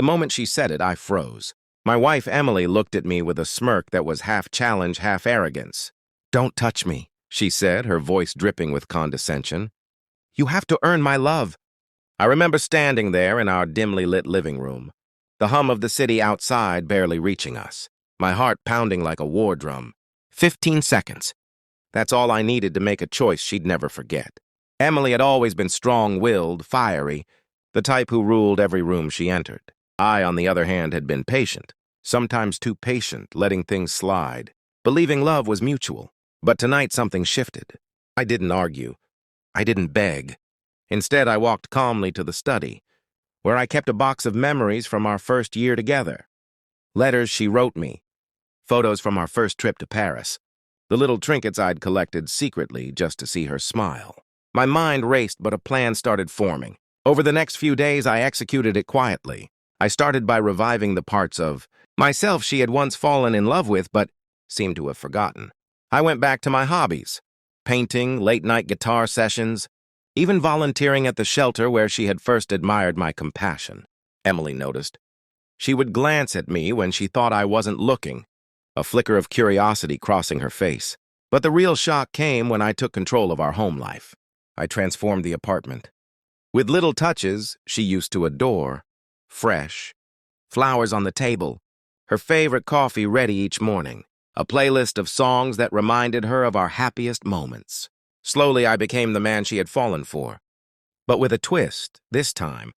The moment she said it, I froze. My wife, Emily, looked at me with a smirk that was half challenge, half arrogance. "Don't touch me," she said, her voice dripping with condescension. "You have to earn my love." I remember standing there in our dimly lit living room, the hum of the city outside barely reaching us, my heart pounding like a war drum. 15 seconds. That's all I needed to make a choice she'd never forget. Emily had always been strong-willed, fiery, the type who ruled every room she entered. I, on the other hand, had been patient, sometimes too patient, letting things slide, believing love was mutual. But tonight something shifted. I didn't argue. I didn't beg. Instead, I walked calmly to the study, where I kept a box of memories from our first year together. Letters she wrote me, photos from our first trip to Paris, the little trinkets I'd collected secretly just to see her smile. My mind raced, but a plan started forming. Over the next few days, I executed it quietly. I started by reviving the parts of myself she had once fallen in love with but seemed to have forgotten. I went back to my hobbies, painting, late-night guitar sessions, even volunteering at the shelter where she had first admired my compassion. Emily noticed. She would glance at me when she thought I wasn't looking, a flicker of curiosity crossing her face. But the real shock came when I took control of our home life. I transformed the apartment. With little touches she used to adore, fresh, flowers on the table, her favorite coffee ready each morning, a playlist of songs that reminded her of our happiest moments. Slowly, I became the man she had fallen for. But with a twist, this time,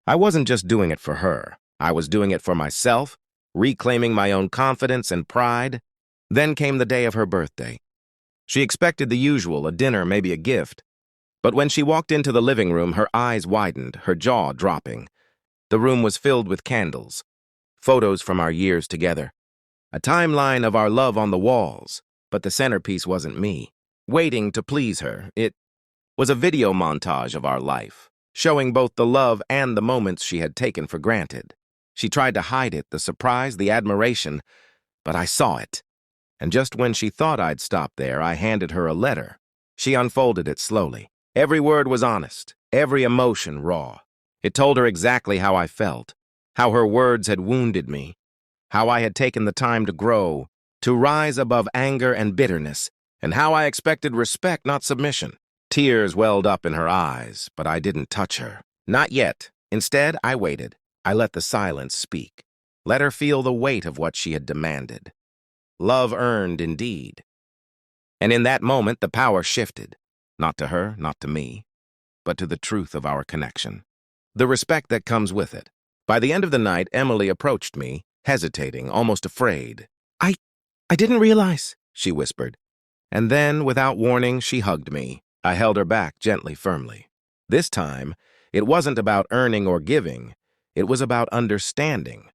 I wasn't just doing it for her. I was doing it for myself, reclaiming my own confidence and pride. Then came the day of her birthday. She expected the usual, a dinner, maybe a gift. But when she walked into the living room, her eyes widened, her jaw dropping. The room was filled with candles, photos from our years together, a timeline of our love on the walls, but the centerpiece wasn't me. Waiting to please her, it was a video montage of our life, showing both the love and the moments she had taken for granted. She tried to hide it, the surprise, the admiration, but I saw it. And just when she thought I'd stop there, I handed her a letter. She unfolded it slowly. Every word was honest, every emotion raw. It told her exactly how I felt, how her words had wounded me, how I had taken the time to grow, to rise above anger and bitterness, and how I expected respect, not submission. Tears welled up in her eyes, but I didn't touch her. Not yet. Instead, I waited. I let the silence speak. Let her feel the weight of what she had demanded. Love earned, indeed. And in that moment, the power shifted. Not to her, not to me, but to the truth of our connection. The respect that comes with it. By the end of the night, Emily approached me, hesitating, almost afraid. I didn't realize," she whispered. And then, without warning, she hugged me. I held her back gently, firmly. This time, it wasn't about earning or giving. It was about understanding,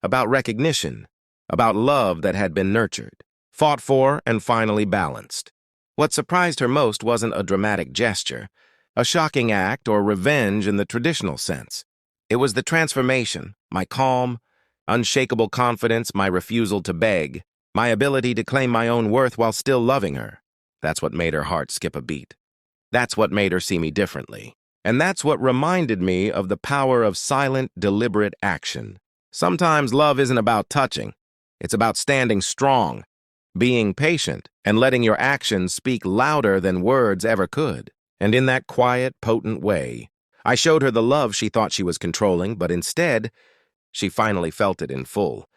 about recognition, about love that had been nurtured, fought for, and finally balanced. What surprised her most wasn't a dramatic gesture, a shocking act, or revenge in the traditional sense. It was the transformation, my calm, unshakable confidence, my refusal to beg, my ability to claim my own worth while still loving her. That's what made her heart skip a beat. That's what made her see me differently. And that's what reminded me of the power of silent, deliberate action. Sometimes love isn't about touching. It's about standing strong, being patient, and letting your actions speak louder than words ever could. And in that quiet, potent way, I showed her the love she thought she was controlling, but instead, she finally felt it in full.